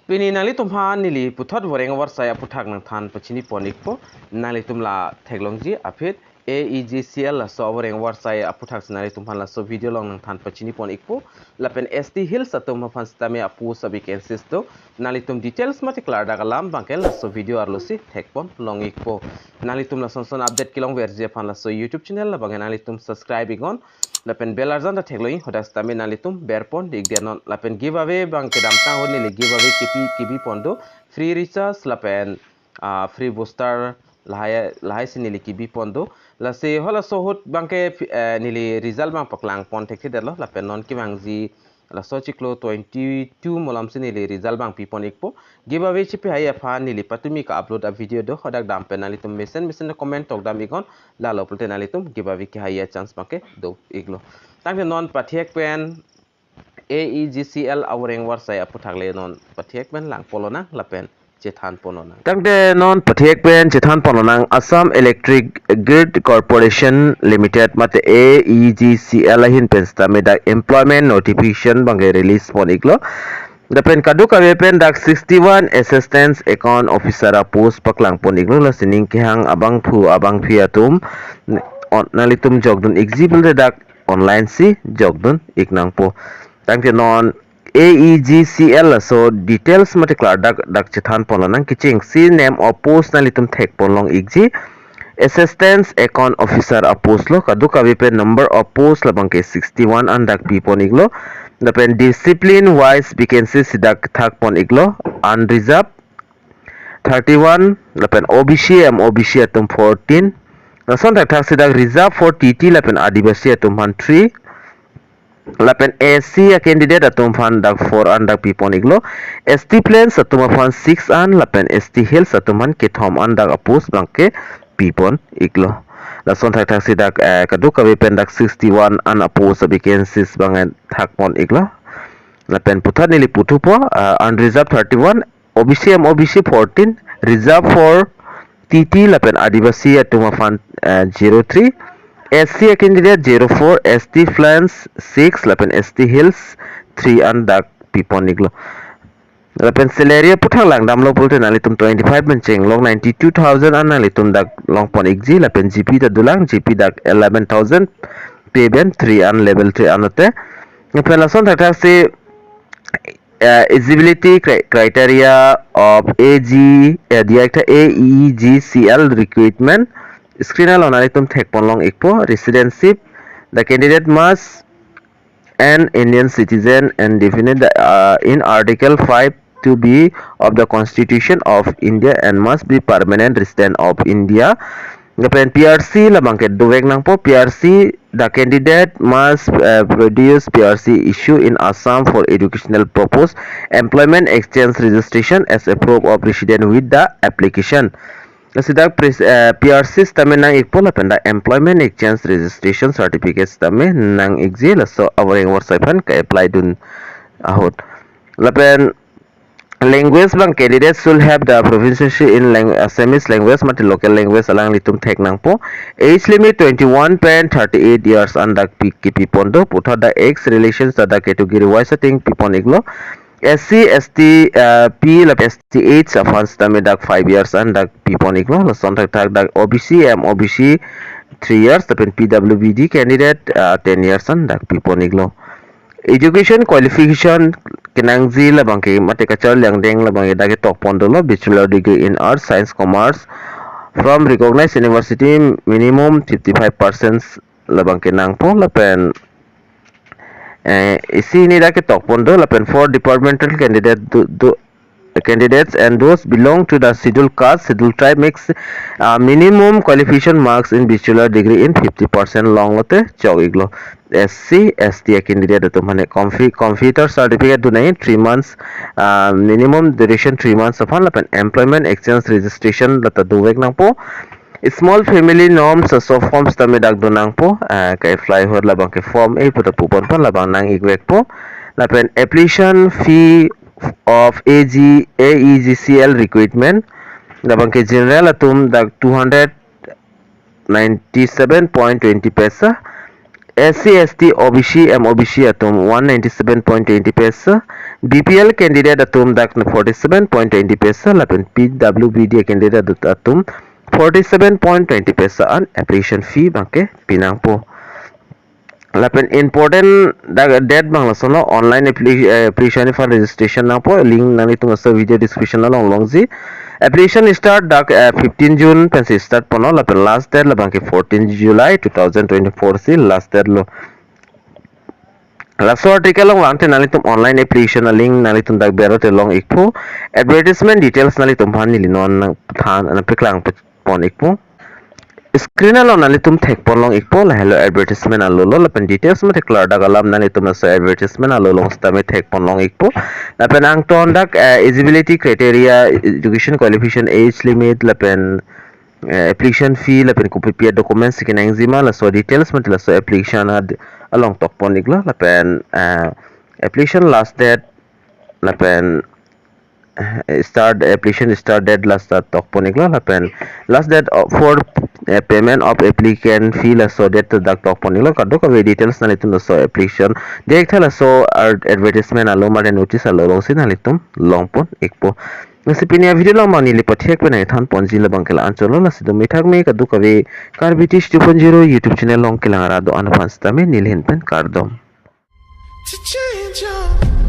Pini nali tumha nili puthot voreng AWARSAI APUTHAK nang than pachini ponikpo nali tumla theklongji apit AEGCL so voreng AWARSAI APUTHAK nali tumha la so video long nang than pachini ponikpo lapen ST Hills atum fan stame apu sa vacancies to nali tum details mate klar daga lam bangkel la so video arlosi thekpon long ikpo nali tum la son update kilong verje fan la so YouTube channel la bangen nali tum subscribe igon lapen bell arjan da thekloi hodas tame nali tum berpon digdenon lapen giveaway bang kedam tang honi le giveaway kibi pondo free recharge lapen free booster lahai sinili kibi pondo la se hola sohut bangke nili result bang paklang pon thekthi delo lapen non ki bangji la so chiklo 22 molam sinili result bang pipon ikpo giveaway chipi haya fa nili patumi ka upload a video do hodak dam penali tum mesen comment tok dam igon la lo pulte nali tum giveaway ki haya chance bangke do iglo tangte non pathiek pen AEGCL awreng AWARSAI APUTHAK le non pathiek pen lang polona lapen chethan ponona tangte non pathiek pen chethan ponona Assam Electric Grid Corporation Limited mate AEGCL hin pensta me da employment notification bange release poniklo dapen kadu kawe pen dak 61 assistant account officer a post paklang poniklo la sining kehang abang phiatum nalitum jogdun example dak online si jogdun iknang po tangke non AEGCL so details mate klar dak chethan ponang kiching si name of post nalitum thek ponlong igji assistant account officer a post lo kadu kawe pen number of post labang ke 61 andak pi poniglo dapen discipline wise vacancies dak thak pon iglo unreserved 31 dapen OBC atum 14 nason thak sidak reserve for TT lapen adivasi atum 3 lapen SC a candidate atum fan dak 4 an dak pipon iglo ST plans atum fan 6 an lapen ST hills atum an kethom an dak apus bangke pipon iglo lason thak sidak kadu kawe pen dak 61 an apus vacancies bangan thakpon iglo lapen puthat nili putu po unreserved 31 OBC 14 reserve for TT lapen adivasi atum fan 03 SC candidate 04 ST flans 6 lapen ST hills 3 an dak pipon iglo lapen salary puthang lang damlo pulte nalitum 25 menceng long 92,000 an nalitum dak long pon igji lapen GP ta dulang GP dak 11,000 payben 3 an level 3 anote lapen lason thak si eligibility criteria of AEGCL Recruitment screener lonalitum thekpon long ikpo residency the candidate must an Indian citizen and definite in Article 5 to be of the Constitution of India and must be permanent resident of India. Ngapen PRC labang ke duwek nang po PRC the candidate must produce PRC issue in Assam for educational purpose employment exchange registration as a proof of resident with the application. Sidak PRC stame nang ikpo lapen da employment exchange registration certificate stame nang igji laso awreng AWARSAI phan ka apply dun ahot lapen language bang candidates should have the proficiency in Assamese language mate local language alang litum thek nang po age limit 21 pen 38 years andak PKP pondo putha da ex relations da category wise setting pipon iglo SC ST P la STH funds tame dak 5 years andak pipon iglo lason thak dak OBC 3 years tapen PWBD candidate 10 years andak pipon iglo education qualification kinangzi labang ke mate kachar langdeng labang dage tok pondolo bachelor degree in arts science commerce from recognized university minimum 55% labang ke nang po lapen isi ni dage tok pondo lapen for departmental candidates and those belong to the scheduled caste scheduled tribe makes minimum qualification marks in bachelor degree in 50% long lote chog iglo SC ST candidate to mane computer certificate do nai 3 months minimum duration 3 months of lapen employment exchange registration lata duwek nang po small family norms so forms tame dak do nang po kai fly hor labang ke form e puto pupon pon labang nang igwek po lapen application fee of AEGCL Recruitment labang ke general atum dak 297.20 paisa SC ST OBC MOBC atum 197.20 paisa, BPL candidate atum dak 47.20 paisa, lapen PWBD candidate atum 47.20 paisa an application fee bangke pinang po. Lapen important date bang lasono online application for registration nang po link nang itung sa video description na long zi. Application start dak 15 June pensi start pono lapen last date labang ke 14 July 2024 si last date lo. Laso article long wangte nalitum online application na link nalitum dak bero te long ikpo advertisement details nalitum bhan nilinon nang than na PAKLANG pon ikpo. Screen alone nalitum thek polong ikpo la hello advertisement alolo lapen details mate klar dak alam nalitum so advertisement alolo stame thek polong ikpo lapen ang ton dak eligibility criteria education qualification age limit lapen application fee lapen copy documents kinang zima la so details mate la so application along tok pon ikla lapen application last date lapen application start date last tok pon ikla lapen last date for payment of applicant fee la so date dak tok pon ikla kadok ave details nalitum so application direct la so advertisement alo mare notice alo long sin nalitum long pon ikpo nasipinia video long mani lipathek pe than ponji la bangkela ancholo la sido mithak me kadok ave karbitis 2.0 youtube channel long kelangara do anfans tame nilhen pen kardom to change your